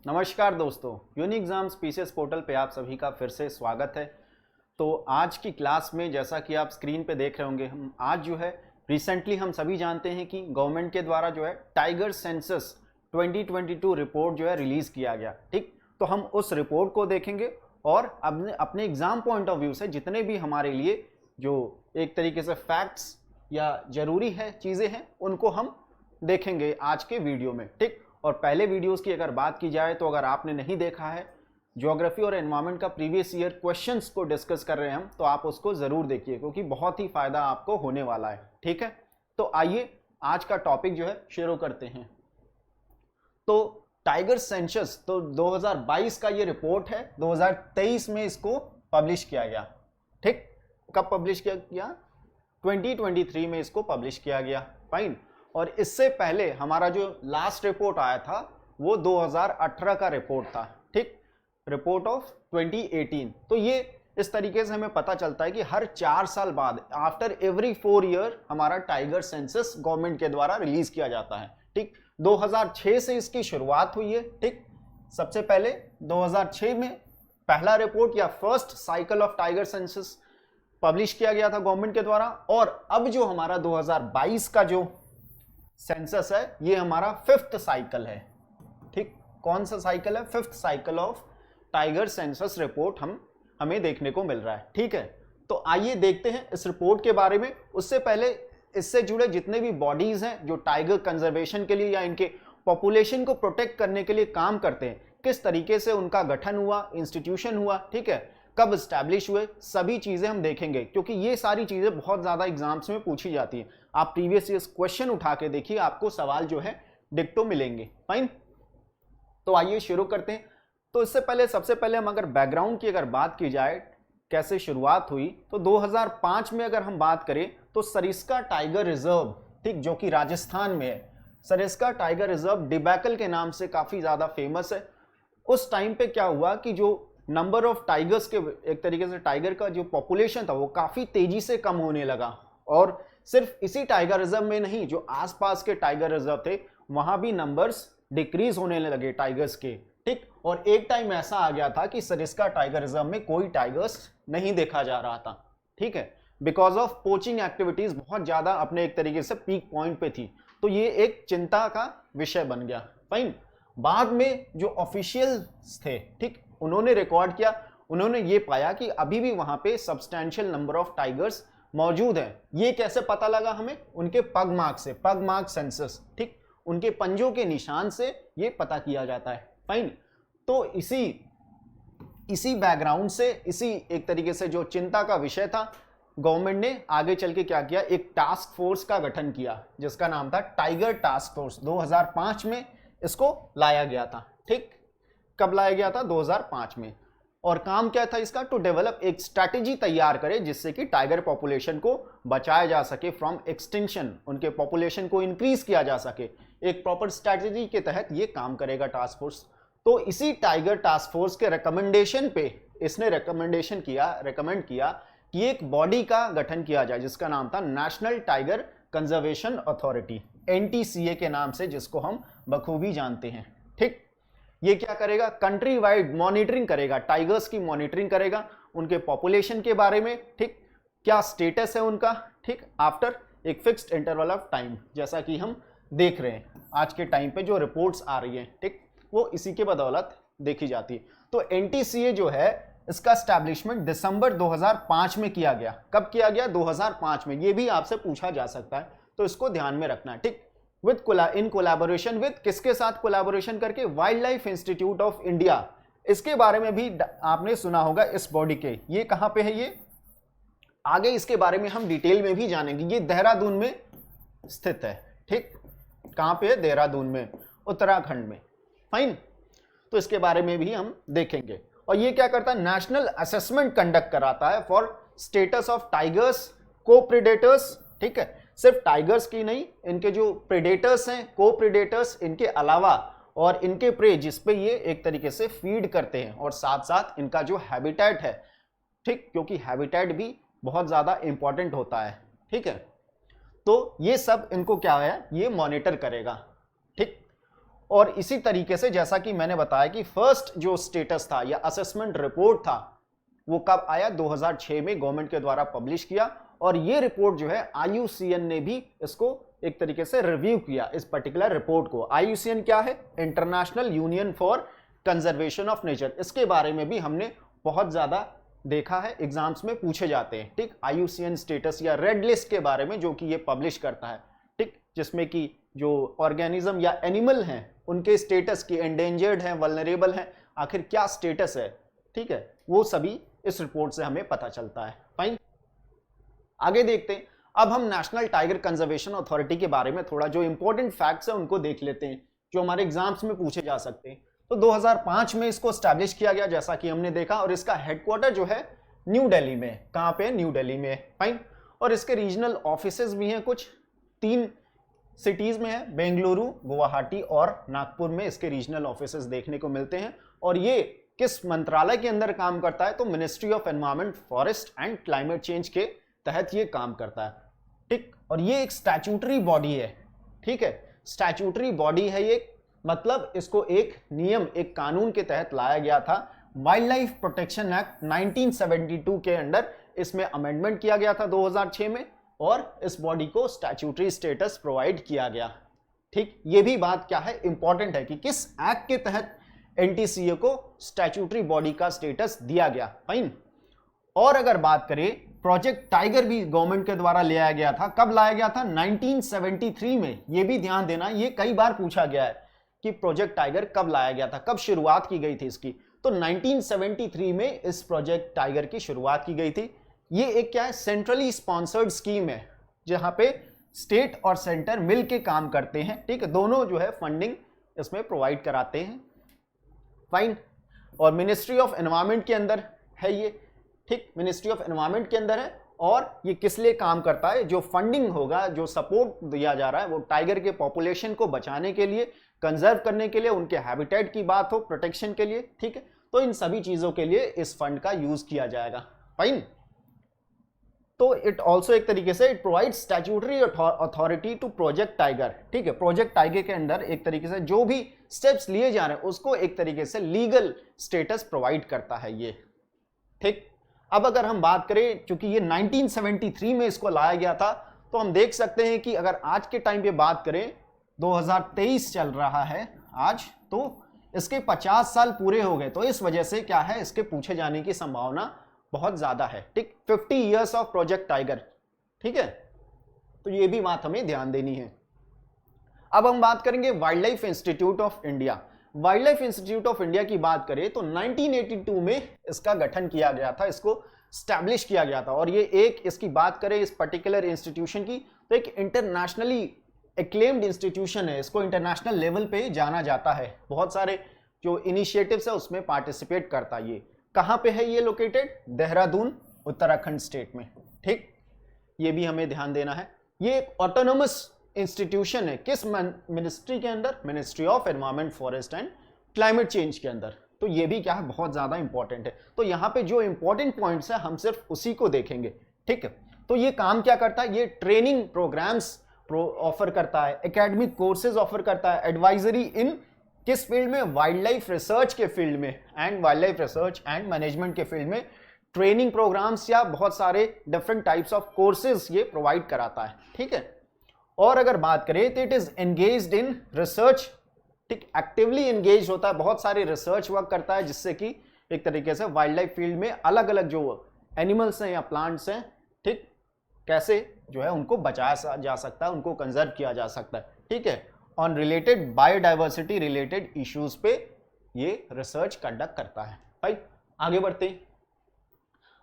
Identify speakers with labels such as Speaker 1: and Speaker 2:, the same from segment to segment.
Speaker 1: नमस्कार दोस्तों, unique exam species portal पे आप सभी का फिर से स्वागत है। तो आज की क्लास में जैसा कि आप स्क्रीन पे देख रहे होंगे, हम आज जो है रिसेंटली हम सभी जानते हैं कि गवर्नमेंट के द्वारा जो है टाइगर सेंसस 2022 रिपोर्ट जो है रिलीज किया गया। ठीक, तो हम उस रिपोर्ट को देखेंगे और अपने अपने एग्जाम पॉइंट ऑफ व्यू से जितने भी हमारे लिए जो एक तरीके से फैक्ट्स या जरूरी है चीज़ें हैं उनको हम देखेंगे आज के वीडियो में। ठीक, और पहले वीडियोस की अगर बात की जाए तो अगर आपने नहीं देखा है, ज्योग्राफी और एनवायरनमेंट का प्रीवियस ईयर क्वेश्चंस को डिस्कस कर रहे हैं हम, तो आप उसको ज़रूर देखिए क्योंकि बहुत ही फ़ायदा आपको होने वाला है। ठीक है, तो आइए आज का टॉपिक जो है शुरू करते हैं। तो टाइगर सेंसस तो 2022 का ये रिपोर्ट है, 2023 में इसको पब्लिश किया गया। ठीक, कब पब्लिश किया गया? 2023 में इसको पब्लिश किया गया। फाइन। और इससे पहले हमारा जो लास्ट रिपोर्ट आया था वो 2018 का रिपोर्ट था। ठीक, रिपोर्ट ऑफ 2018। तो ये इस तरीके से हमें पता चलता है कि हर 4 साल बाद आफ्टर एवरी 4 ईयर हमारा टाइगर सेंसस गवर्नमेंट के द्वारा रिलीज किया जाता है। ठीक, 2006 से इसकी शुरुआत हुई है। ठीक, सबसे पहले 2006 में पहला रिपोर्ट या first cycle of tiger census publish किया गया था गवर्नमेंट के द्वारा। और अब जो हमारा 2022 का जो सेंसस है ये हमारा 5th साइकिल है। ठीक, कौन सा साइकिल है? 5th cycle of tiger census report हमें देखने को मिल रहा है। ठीक है, तो आइए देखते हैं इस रिपोर्ट के बारे में। उससे पहले इससे जुड़े जितने भी बॉडीज हैं जो टाइगर कंजर्वेशन के लिए या इनके पॉपुलेशन को प्रोटेक्ट करने के लिए काम करते हैं, किस तरीके से उनका गठन हुआ, इंस्टीट्यूशन हुआ, ठीक है, कब स्टैब्लिश हुए, सभी चीजें हम देखेंगे क्योंकि ये सारी चीजें बहुत ज्यादा एग्जाम्स में पूछी जाती हैं। आप प्रीवियस ईयर क्वेश्चन उठा के देखिए, आपको सवाल जो है डिक्टो मिलेंगे। फाइन, तो आइए शुरू करते हैं। तो इससे पहले सबसे पहले हम अगर बैकग्राउंड की अगर बात की जाए कैसे शुरुआत हुई, तो 2005 में अगर हम बात करें तो सरिस्का टाइगर रिजर्व, ठीक, जो कि राजस्थान में है, सरिस्का टाइगर रिजर्व डिबैकल के नाम से काफी ज्यादा फेमस है। उस टाइम पे क्या हुआ कि जो नंबर ऑफ टाइगर्स के एक तरीके से टाइगर का जो पॉपुलेशन था वो काफी तेजी से कम होने लगा। और सिर्फ इसी टाइगर रिजर्व में नहीं, जो आसपास के टाइगर रिजर्व थे वहां भी नंबर्स डिक्रीज होने लगे टाइगर्स के। ठीक, और एक टाइम ऐसा आ गया था कि सरिस्का टाइगर रिजर्व में कोई टाइगर्स नहीं देखा जा रहा था। ठीक है, बिकॉज ऑफ पोचिंग एक्टिविटीज बहुत ज्यादा अपने एक तरीके से पीक पॉइंट पे थी। तो ये एक चिंता का विषय बन गया। फाइन, बाद में जो ऑफिशियल्स थे, ठीक, उन्होंने रिकॉर्ड किया, उन्होंने ये पाया कि अभी भी वहां पे सब्सटैंशियल नंबर ऑफ टाइगर्स मौजूद हैं। ये कैसे पता लगा हमें? उनके पग मार्क से, पग मार्क सेंसस, ठीक, उनके पंजों के निशान से ये पता किया जाता है। फाइन, तो इसी बैकग्राउंड से, इसी एक तरीके से जो चिंता का विषय था, गवर्नमेंट ने आगे चल के क्या किया, एक टास्क फोर्स का गठन किया जिसका नाम था टाइगर टास्क फोर्स। 2005 में इसको लाया गया था। ठीक, कब लाया गया था? 2005 में। और काम क्या था इसका? टू डेवलप एक स्ट्रैटेजी तैयार करे जिससे कि टाइगर पॉपुलेशन को बचाया जा सके फ्रॉम एक्सटिंक्शन, उनके पॉपुलेशन को इंक्रीज किया जा सके। एक प्रॉपर स्ट्रैटेजी के तहत ये काम करेगा टास्क फोर्स। तो इसी टाइगर टास्क फोर्स के रिकमेंडेशन पे इसने रिकमेंड किया कि एक बॉडी का गठन किया जाए जिसका नाम था national tiger conservation authority, NTCA के नाम से, जिसको हम बखूबी जानते हैं। ठीक, ये क्या करेगा? कंट्री वाइड मॉनिटरिंग करेगा, टाइगर्स की मॉनिटरिंग करेगा, उनके पॉपुलेशन के बारे में, ठीक, क्या स्टेटस है उनका, ठीक, आफ्टर एक फिक्स्ड इंटरवल ऑफ टाइम, जैसा कि हम देख रहे हैं आज के टाइम पे जो रिपोर्ट्स आ रही हैं, ठीक, वो इसी के बदौलत देखी जाती है। तो NTCA जो है इसका स्टैब्लिशमेंट दिसंबर 2005 में किया गया। कब किया गया? 2005 में। ये भी आपसे पूछा जा सकता है, तो इसको ध्यान में रखना है। ठीक, इन कोलैबोरेशन विद, किसके साथ कोलैबोरेशन करके? Wild life institute of India. इसके बारे में भी आपने सुना होगा इस बॉडी के। ये कहां पे है? ये आगे इसके बारे में हम डिटेल में भी जानेंगे। ये देहरादून में स्थित है। ठीक, कहां पे है? देहरादून में, उत्तराखंड में। फाइन, तो इसके बारे में भी हम देखेंगे। और ये क्या करता है? नेशनल असेसमेंट कंडक्ट कराता है फॉर स्टेटस ऑफ टाइगर्स, को प्रेडेटर्स। ठीक है, सिर्फ टाइगर्स की नहीं, इनके जो प्रेडेटर्स हैं, को प्रेडेटर्स, इनके अलावा और इनके प्रे जिस पे ये एक तरीके से फीड करते हैं, और साथ साथ इनका जो हैबिटेट है, ठीक, क्योंकि हैबिटेट भी बहुत ज्यादा इंपॉर्टेंट होता है। ठीक है, तो ये सब इनको क्या है, ये मॉनिटर करेगा। ठीक, और इसी तरीके से जैसा कि मैंने बताया कि फर्स्ट जो स्टेटस था या असेसमेंट रिपोर्ट था वो कब आया, 2006 में गवर्नमेंट के द्वारा पब्लिश किया। और ये रिपोर्ट जो है IUCN ने भी इसको एक तरीके से रिव्यू किया, इस पर्टिकुलर रिपोर्ट को। IUCN क्या है? International union for conservation of nature. इसके बारे में भी हमने बहुत ज्यादा देखा है, एग्जाम्स में पूछे जाते हैं, ठीक। IUCN स्टेटस या रेड लिस्ट के बारे में जो कि ये पब्लिश करता है, ठीक, जिसमें कि जो ऑर्गेनिज्म या एनिमल हैं उनके स्टेटस की, एंडेंजर्ड हैं, वल्नरेबल हैं, आखिर क्या स्टेटस है, ठीक है, वो सभी इस रिपोर्ट से हमें पता चलता है। फाइन, आगे देखते हैं। अब हम नेशनल टाइगर कंजर्वेशन अथॉरिटी के बारे में थोड़ा जो इंपॉर्टेंट फैक्ट्स है उनको देख लेते हैं, जो हमारे एग्जाम्स में पूछे जा सकते हैं। तो 2005 में इसको स्टैब्लिश किया गया, जैसा कि हमने देखा, और इसका हेडक्वार्टर जो है न्यू दिल्ली में। कहां पे? न्यू दिल्ली में। फाइन, और इसके रीजनल ऑफिसेज भी हैं, कुछ 3 सिटीज में है, बेंगलुरु, गुवाहाटी और नागपुर में इसके रीजनल ऑफिसेज देखने को मिलते हैं। और ये किस मंत्रालय के अंदर काम करता है? तो ministry of environment, forest and climate change के तहत ये काम करता है, ठीक। और ये एक स्टैट्यूटरी बॉडी है, ठीक है, स्टैट्यूटरी बॉडी है ये, मतलब इसको एक नियम, एक कानून के तहत लाया गया था। वाइल्ड लाइफ प्रोटेक्शन एक्ट 1972 के अंडर इसमें अमेंडमेंट किया गया था 2006 में, और इस बॉडी को स्टैट्यूटरी स्टेटस प्रोवाइड किया गया, ठीक। ये भी बात क्या है, इंपॉर्टेंट है कि किस एक्ट के तहत NTCA को स्टैट्यूटरी बॉडी का स्टेटस दिया गया। फाइन, और अगर बात करें, प्रोजेक्ट टाइगर भी गवर्नमेंट के द्वारा ले आया गया था। कब लाया गया था? 1973 में। ये भी ध्यान देना, ये कई बार पूछा गया है कि प्रोजेक्ट टाइगर कब लाया गया था, कब शुरुआत की गई थी इसकी। तो 1973 में इस प्रोजेक्ट टाइगर की शुरुआत की गई थी। ये एक क्या है, सेंट्रली स्पॉन्सर्ड स्कीम है, जहां पे स्टेट और सेंटर मिलके काम करते हैं, ठीक है, दोनों जो है फंडिंग इसमें प्रोवाइड कराते हैं। फाइन, और मिनिस्ट्री ऑफ एनवायरमेंट के अंदर है ये, ठीक, मिनिस्ट्री ऑफ एनवायरमेंट के अंदर है। और ये किस लिए काम करता है? जो फंडिंग होगा, जो सपोर्ट दिया जा रहा है, वो टाइगर के पॉपुलेशन को बचाने के लिए, कंजर्व करने के लिए, उनके हैबिटेट की बात हो, प्रोटेक्शन के लिए, ठीक है, तो इन सभी चीजों के लिए इस फंड का यूज किया जाएगा। फाइन, तो इट ऑल्सो एक तरीके से it provide statutory authority to project tiger, ठीक है। प्रोजेक्ट टाइगर के अंदर एक तरीके से जो भी स्टेप्स लिए जा रहे हैं उसको एक तरीके से लीगल स्टेटस प्रोवाइड करता है ये, ठीक। अब अगर हम बात करें, चूंकि ये 1973 में इसको लाया गया था, तो हम देख सकते हैं कि अगर आज के टाइम पे बात करें, 2023 चल रहा है आज, तो इसके 50 साल पूरे हो गए। तो इस वजह से क्या है, इसके पूछे जाने की संभावना बहुत ज्यादा है, ठीक। 50 इयर्स ऑफ प्रोजेक्ट टाइगर, ठीक है, तो ये भी बात हमें ध्यान देनी है। अब हम बात करेंगे wild life institute of India. Wild life institute of India की बात करें तो 1982 में इसका गठन किया गया था, इसको स्टैब्लिश किया गया था। और ये एक, इसकी बात करें इस पर्टिकुलर इंस्टीट्यूशन की, तो एक इंटरनेशनली एक्लेम्ड इंस्टीट्यूशन है, इसको इंटरनेशनल लेवल पे जाना जाता है, बहुत सारे जो इनिशिएटिव्स है उसमें पार्टिसिपेट करता है। ये कहां पे है ये लोकेटेड? देहरादून, उत्तराखंड स्टेट में, ठीक। ये भी हमें ध्यान देना है। ये एक ऑटोनोमस इंस्टीट्यूशन है, किस मिनिस्ट्री के अंदर? Ministry of environment, forest and climate change के अंदर। तो ये भी क्या है, बहुत ज्यादा इंपॉर्टेंट है। तो यहाँ पे जो इंपॉर्टेंट पॉइंट्स है हम सिर्फ उसी को देखेंगे, ठीक है। तो ये काम क्या करता है? ये ट्रेनिंग प्रोग्राम्स ऑफर करता है, एकेडमिक कोर्सेज ऑफर करता है, एडवाइजरी इन किस फील्ड में? वाइल्ड लाइफ रिसर्च के फील्ड में, and wild life research and management के फील्ड में ट्रेनिंग प्रोग्राम्स या बहुत सारे डिफरेंट टाइप्स ऑफ कोर्सेज ये प्रोवाइड कराता है, ठीक है। और अगर बात करें तो it is engaged in research, ठीक, एक्टिवली एंगेज होता है, बहुत सारे रिसर्च वर्क करता है, जिससे कि एक तरीके से वाइल्ड लाइफ फील्ड में अलग अलग जो एनिमल्स हैं या प्लांट्स हैं, ठीक, कैसे जो है उनको बचाया जा सकता है, उनको कंजर्व किया जा सकता है, ठीक है। On related biodiversity related issues पे ये रिसर्च कंडक्ट करता है। भाई आगे बढ़ते हैं।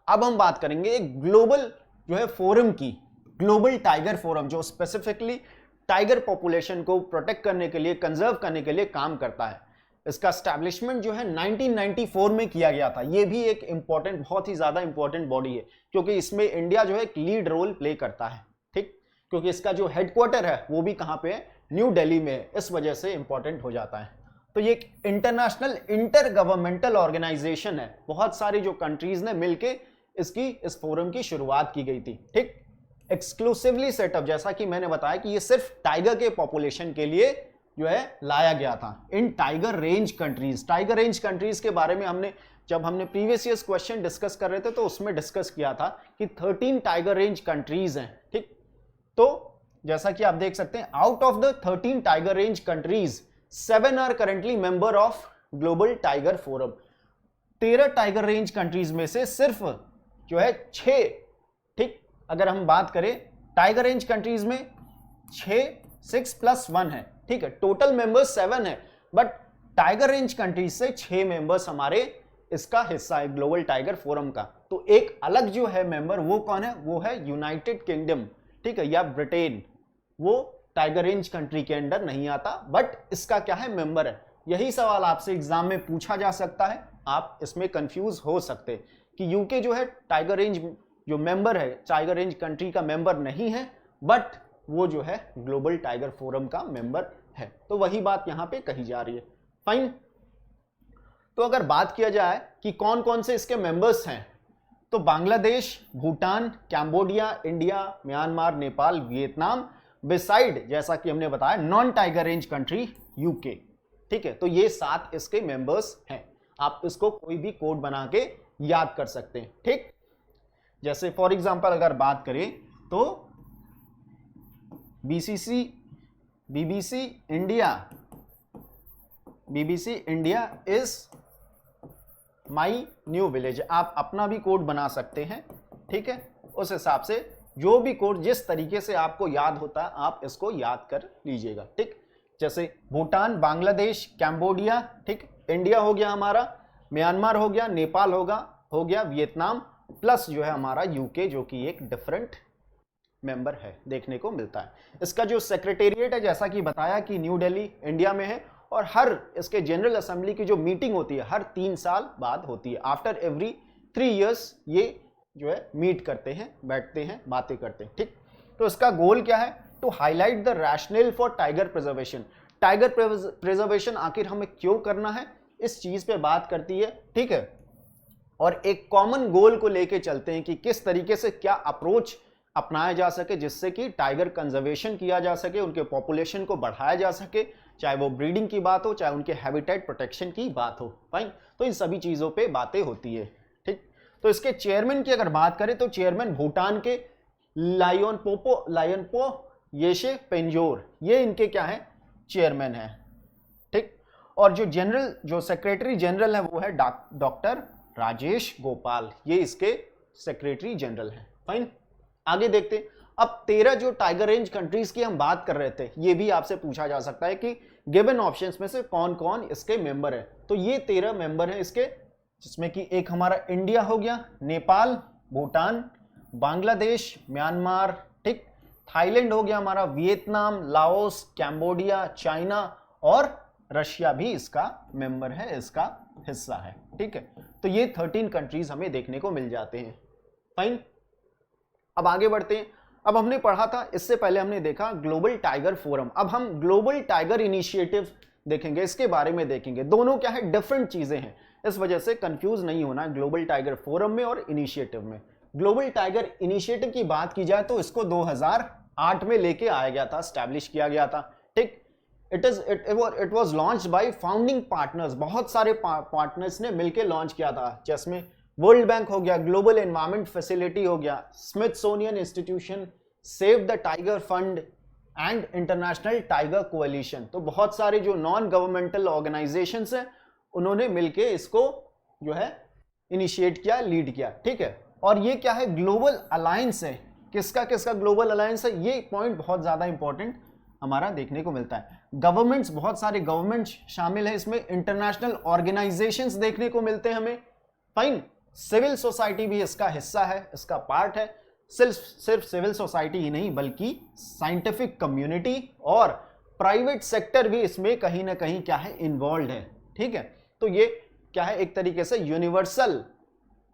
Speaker 1: अब हम बात करेंगे एक ग्लोबल जो है फोरम की, ग्लोबल टाइगर फोरम, जो स्पेसिफिकली टाइगर पॉपुलेशन को प्रोटेक्ट करने के लिए, कंजर्व करने के लिए काम करता है। इसका स्टैब्लिशमेंट जो है 1994 में किया गया था। ये भी एक इंपॉर्टेंट, बहुत ही ज्यादा इंपॉर्टेंट बॉडी है, क्योंकि इसमें इंडिया जो है एक लीड रोल प्ले करता है, ठीक, क्योंकि इसका जो हेडक्वार्टर है वो भी कहां पे है? न्यू दिल्ली में है, इस वजह से इंपॉर्टेंट हो जाता है। तो ये एक इंटरनेशनल इंटर गवर्नमेंटल ऑर्गेनाइजेशन है, बहुत सारी जो कंट्रीज ने मिलके इस फोरम की शुरुआत की गई थी, ठीक। एक्सक्लूसिवली सेटअप, जैसा कि मैंने बताया कि ये सिर्फ टाइगर के पॉपुलेशन के लिए जो है लाया गया था in tiger range countries. Tiger range countries के बारे में जब हमने प्रीवियस ईयर्स क्वेश्चन डिस्कस कर रहे थे तो उसमें डिस्कस किया था कि 13 टाइगर रेंज कंट्रीज हैं, ठीक। तो जैसा कि आप देख सकते हैं, out of the 13 tiger range countries 7 are currently member of global tiger forum. 13 tiger range countries में से सिर्फ जो है 6, ठीक, अगर हम बात करें टाइगर रेंज कंट्रीज में 6 + 1 है, ठीक है, टोटल मेंबर्स 7 है, बट टाइगर रेंज कंट्रीज से 6 मेंबर्स हमारे इसका हिस्सा है ग्लोबल टाइगर फोरम का। तो एक अलग जो है मेंबर वो कौन है, वो है यूनाइटेड किंगडम, ठीक है, या ब्रिटेन। वो टाइगर रेंज कंट्री के अंडर नहीं आता, बट इसका क्या है, मेंबर है। यही सवाल आपसे एग्जाम में पूछा जा सकता है, आप इसमें कंफ्यूज हो सकते हैं कि यूके जो है टाइगर रेंज जो मेंबर है, टाइगर रेंज कंट्री का मेंबर नहीं है, बट वो जो है ग्लोबल टाइगर फोरम का मेंबर है। तो वही बात यहां पे कही जा रही है। फाइन। तो अगर बात किया जाए कि कौन कौन से इसके मेंबर्स हैं, तो Bangladesh, Bhutan, Cambodia, India, Myanmar, Nepal, Vietnam, beside जैसा कि हमने बताया non tiger range country UK, ठीक है। तो ये 7 इसके मेंबर्स हैं। आप इसको कोई भी कोड बना के याद कर सकते हैं, ठीक। जैसे फॉर एग्जांपल अगर बात करें तो BBC India is my new village. आप अपना भी कोड बना सकते हैं, ठीक है। उस हिसाब से जो भी कोड जिस तरीके से आपको याद होता है आप इसको याद कर लीजिएगा, ठीक। जैसे भूटान, बांग्लादेश, कैम्बोडिया, ठीक, इंडिया हो गया हमारा, म्यांमार हो गया, नेपाल हो गया, वियतनाम, प्लस जो है हमारा यूके जो कि एक डिफरेंट मेंबर है, देखने को मिलता है। इसका जो सेक्रेटेरिएट है जैसा कि बताया कि न्यू दिल्ली इंडिया में है, और हर इसके जनरल असेंबली की जो मीटिंग होती है हर 3 साल बाद होती है। आफ्टर एवरी 3 इयर्स ये जो है मीट करते हैं, बैठते हैं, बातें करते हैं, ठीक। तो इसका गोल क्या है, to highlight the rational for tiger preservation. Tiger preservation आखिर हमें क्यों करना है, इस चीज पे बात करती है, ठीक है। और एक कॉमन गोल को लेके चलते हैं कि किस तरीके से क्या अप्रोच अपनाया जा सके जिससे कि टाइगर कंजर्वेशन किया जा सके, उनके पॉपुलेशन को बढ़ाया जा सके, चाहे वो ब्रीडिंग की बात हो, चाहे उनके हैबिटेट प्रोटेक्शन की बात हो। फाइन। तो इन सभी चीजों पे बातें होती है, ठीक। तो इसके चेयरमैन की अगर बात करें तो चेयरमैन भूटान के लायनपो येशे पेंजोर, ये इनके क्या है, चेयरमैन है, ठीक। और जो सेक्रेटरी जनरल है वो है डॉक्टर राजेश गोपाल, ये इसके सेक्रेटरी जनरल है। फाइन। आगे देखते हैं। अब 13 जो टाइगर रेंज कंट्रीज की हम बात कर रहे थे, ये भी आपसे पूछा जा सकता है कि गिवन ऑप्शंस में से कौन कौन इसके मेंबर है। तो ये 13 मेंबर है इसके, जिसमें कि एक हमारा इंडिया हो गया, नेपाल, भूटान, बांग्लादेश, म्यांमार, ठीक, थाईलैंड हो गया हमारा, वियतनाम, लाओस, कैम्बोडिया, चाइना और रशिया भी इसका मेंबर है, इसका हिस्सा है, ठीक है। तो ये 13 कंट्रीज हमें देखने को मिल जाते हैं। फाइन। अब आगे बढ़ते हैं। अब हमने पढ़ा था, इससे पहले हमने देखा ग्लोबल टाइगर फोरम। अब हम ग्लोबल टाइगर इनिशिएटिव देखेंगे, इसके बारे में देखेंगे। दोनों क्या है, डिफरेंट चीजें हैं, इस वजह से कंफ्यूज नहीं होना ग्लोबल टाइगर फोरम में और इनिशिएटिव में। ग्लोबल टाइगर इनिशिएटिव की बात की जाए तो इसको 2008 में लेके आया गया था, स्टैब्लिश किया गया था, ठीक। It was launched by founding partners, बहुत सारे पार्टनर्स ने मिलकर लॉन्च किया था, जिसमें वर्ल्ड बैंक हो गया, ग्लोबल एनवायरमेंट फैसिलिटी हो गया, Smithsonian institution, save the tiger fund and international tiger coalition. तो बहुत सारे जो नॉन गवर्नमेंटल ऑर्गेनाइजेशंस हैं उन्होंने मिलके इसको जो है इनिशिएट किया, लीड किया, ठीक है। और ये क्या है, ग्लोबल अलायंस है। किसका किसका ग्लोबल अलायंस है, ये पॉइंट बहुत ज्यादा इंपॉर्टेंट हमारा देखने को मिलता है। गवर्नमेंट्स, बहुत सारे गवर्नमेंट्स शामिल है इसमें, इंटरनेशनल ऑर्गेनाइजेशंस देखने को मिलते हैं हमें। फाइन। सिविल सोसाइटी भी इसका हिस्सा है, इसका पार्ट है। सिर्फ सिविल सोसाइटी ही नहीं बल्कि साइंटिफिक कम्युनिटी और प्राइवेट सेक्टर भी इसमें कहीं ना कहीं क्या है, इन्वॉल्व है, ठीक है। तो ये क्या है, एक तरीके से यूनिवर्सल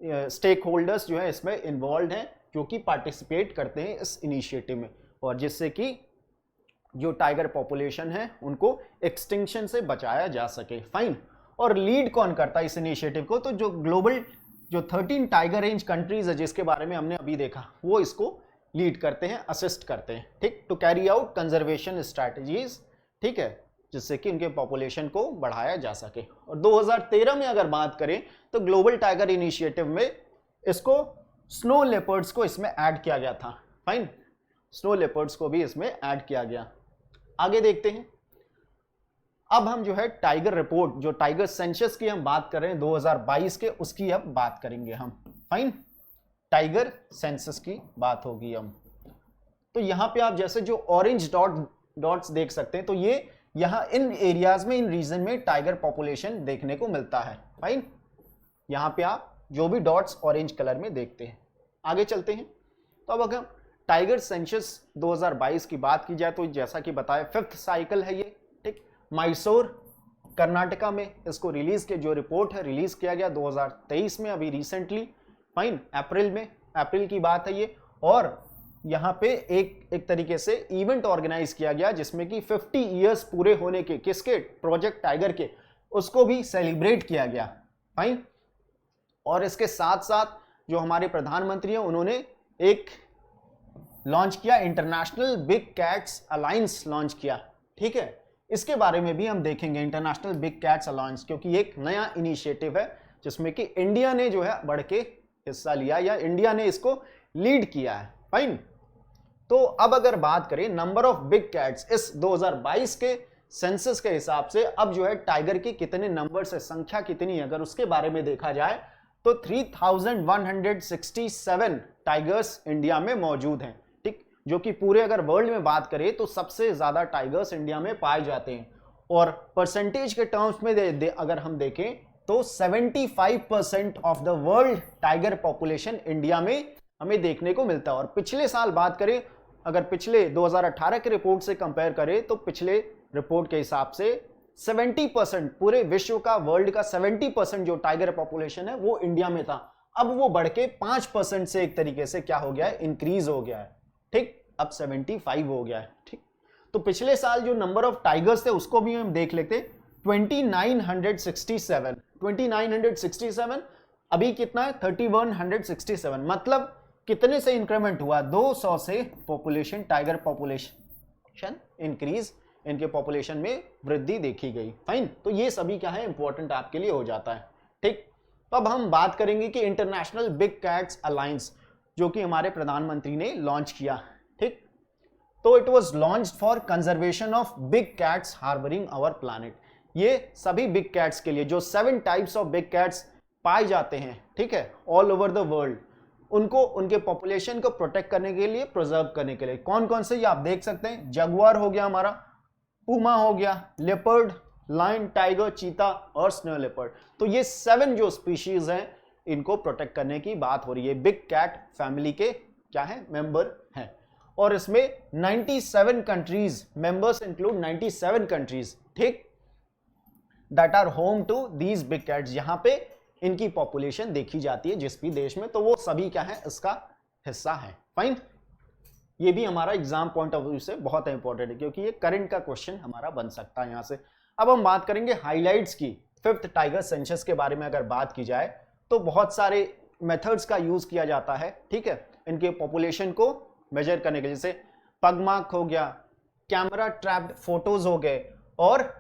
Speaker 1: स्टेक होल्डर्स जो है इसमें इन्वॉल्व हैं, जो कि पार्टिसिपेट करते हैं इस इनिशिएटिव में, और जिससे कि जो टाइगर पॉपुलेशन है उनको एक्सटिंक्शन से बचाया जा सके। फाइन। और लीड कौन करता है इस इनिशिएटिव को, तो जो ग्लोबल जो 13 टाइगर रेंज कंट्रीज है जिसके बारे में हमने अभी देखा, वो इसको लीड करते हैं, असिस्ट करते हैं, ठीक, to carry out conservation strategies, ठीक है, जिससे कि उनके पॉपुलेशन को बढ़ाया जा सके। और 2013 में अगर बात करें तो ग्लोबल टाइगर इनिशिएटिव में इसको स्नो लेपर्ड्स को इसमें ऐड किया गया था। फाइन, स्नो लेपर्ड्स को भी इसमें ऐड किया गया। आगे देखते हैं। अब हम जो है टाइगर रिपोर्ट, जो टाइगर सेंसस की हम बात कर रहे हैं 2022 के, उसकी अब बात करेंगे हम। फाइन, टाइगर सेंसस की बात होगी हम। तो यहां पे आप जैसे जो ऑरेंज डॉट्स देख सकते हैं, तो ये यहां इन एरियाज में, इन रीजन में टाइगर पॉपुलेशन देखने को मिलता है। फाइन, यहां पे आप जो भी डॉट्स ऑरेंज कलर में देखते हैं। आगे चलते हैं। तो अब अगर टाइगर सेंसस 2022 की बात की जाए तो जैसा कि बताया 5th साइकिल है ये, ठीक। मैसूर कर्नाटका में इसको रिलीज के जो रिपोर्ट है रिलीज किया गया 2023 में, अभी रिसेंटली। फाइन, अप्रैल की बात है ये। और यहाँ पे एक तरीके से इवेंट ऑर्गेनाइज किया गया जिसमें कि 50 इयर्स पूरे होने के किसके, प्रोजेक्ट टाइगर के, उसको भी सेलिब्रेट किया गया। फाइन, और इसके साथ साथ जो हमारे प्रधानमंत्री हैं उन्होंने एक लॉन्च किया, international big cats alliance launch किया। ठीक है, इसके बारे में भी हम देखेंगे, इंटरनेशनल बिग कैट्स अलायंस, क्योंकि एक नया इनिशिएटिव है जिसमें कि इंडिया ने जो है बढ़ के हिस्सा लिया या इंडिया ने इसको लीड किया है। फाइन, तो अब अगर बात करें नंबर ऑफ बिग कैट्स इस 2022 के सेंसस के हिसाब से, अब जो है टाइगर की कितने नंबर से, संख्या कितनी है, अगर उसके बारे में देखा जाए तो 3167 टाइगर्स इंडिया में मौजूद हैं। ठीक, जो कि पूरे अगर वर्ल्ड में बात करें तो सबसे ज्यादा टाइगर्स इंडिया में पाए जाते हैं। और परसेंटेज के टर्म्स में अगर हम देखें तो 75% of the world tiger population India में हमें देखने को मिलता है। और पिछले साल बात करें, अगर पिछले 2018 के रिपोर्ट से कंपेयर करें तो पिछले रिपोर्ट के हिसाब से 70%, पूरे विश्व का, वर्ल्ड का 70% जो टाइगर पॉपुलेशन है वो इंडिया में था। अब वो बढ़ के 5% से एक तरीके से क्या हो गया है, इंक्रीज हो गया है। ठीक, अब 75 हो गया है। ठीक, तो पिछले साल जो नंबर ऑफ टाइगर्स थे उसको भी हम देख लेते। 2967, अभी कितना है 3167, मतलब कितने से इंक्रीमेंट हुआ, 200 से पॉपुलेशन, टाइगर पॉपुलेशन इंक्रीज, इनके पॉपुलेशन में वृद्धि देखी गई। फाइन, तो ये सभी क्या है, इंपॉर्टेंट आपके लिए हो जाता है। ठीक, तो अब हम बात करेंगे कि इंटरनेशनल बिग कैट्स अलायंस जो कि हमारे प्रधानमंत्री ने लॉन्च किया। ठीक, तो it was launched for conservation of big cats harbouring our planet. ये सभी बिग कैट्स के लिए, जो 7 टाइप्स ऑफ बिग कैट्स पाए जाते हैं, ठीक है, ऑल ओवर द वर्ल्ड, उनको, उनके पॉपुलेशन को प्रोटेक्ट करने के लिए, प्रिजर्व करने के लिए। कौन कौन से, ये आप देख सकते हैं, जगुआर हो गया हमारा, पुमा हो गया, लेपर्ड, लायन, टाइगर, चीता और स्नो लेपर्ड। तो ये 7 जो स्पीशीज हैं इनको प्रोटेक्ट करने की बात हो रही है। बिग कैट फैमिली के क्या है, मेंबर हैं। और इसमें 97 कंट्रीज, मेंबर्स इंक्लूड 97 कंट्रीज, ठीक, that are home to these big cats. यहां पे इनकी पॉपुलेशन देखी जाती है जिस भी देश में, तो वो सभी क्या है, इसका हिस्सा है। फाइन, ये भी हमारा एग्जाम पॉइंट ऑफ व्यू से बहुत इंपॉर्टेंट है क्योंकि ये करंट का क्वेश्चन हमारा बन सकता है यहां से। अब हम बात करेंगे हाइलाइट्स की। 5th टाइगर सेंसस के बारे में अगर बात की जाए तो बहुत सारे मेथड्स का यूज किया जाता है, ठीक है, इनके पॉपुलेशन को मेजर करने के, जैसे पगमार्क हो गया, कैमरा ट्रैप्ड फोटोज हो गए, और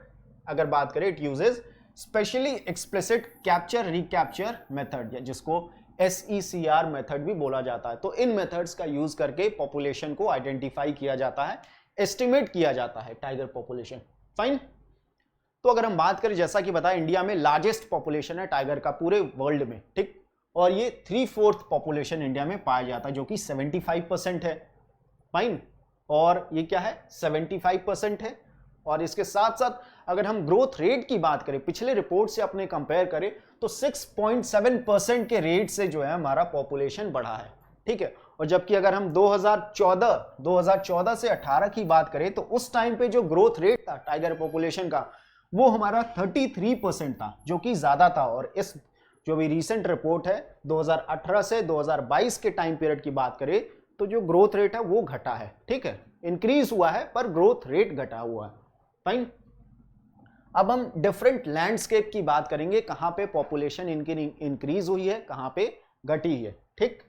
Speaker 1: अगर बात करें it uses specially explicit capture recapture method, जिसको SECR मेथड भी बोला जाता है। तो इन मेथड्स का यूज करके पॉपुलेशन को आइडेंटिफाई किया जाता है, एस्टिमेट किया जाता है टाइगर पॉपुलेशन। फाइन, तो अगर हम बात करें, जैसा कि बताया, इंडिया में लार्जेस्ट पॉपुलेशन है टाइगर का पूरे वर्ल्ड में, ठीक, और ये 3/4 पॉपुलेशन इंडिया में पाया जाता है जो कि 75% है। फाइन, और ये क्या है, 75% है। और इसके साथ साथ अगर हम ग्रोथ रेट की बात करें, पिछले रिपोर्ट से अपने कंपेयर करें तो 6.7% के रेट से जो है हमारा पॉपुलेशन बढ़ा है, ठीक है। और जबकि अगर हम 2014 से 18 की बात करें तो उस टाइम पे जो ग्रोथ रेट था टाइगर पॉपुलेशन का वो हमारा 33% था, जो कि ज्यादा था। और इस जो भी रिसेंट रिपोर्ट है 2018 से 2022 के टाइम पीरियड की बात करें तो जो ग्रोथ रेट है वो घटा है, ठीक है, इंक्रीज हुआ है पर ग्रोथ रेट घटा हुआ है। फाइन, अब हम डिफरेंट लैंडस्केप की बात करेंगे, कहां पे पॉपुलेशन इनकी इंक्रीज हुई है, कहां पे घटी है, ठीक।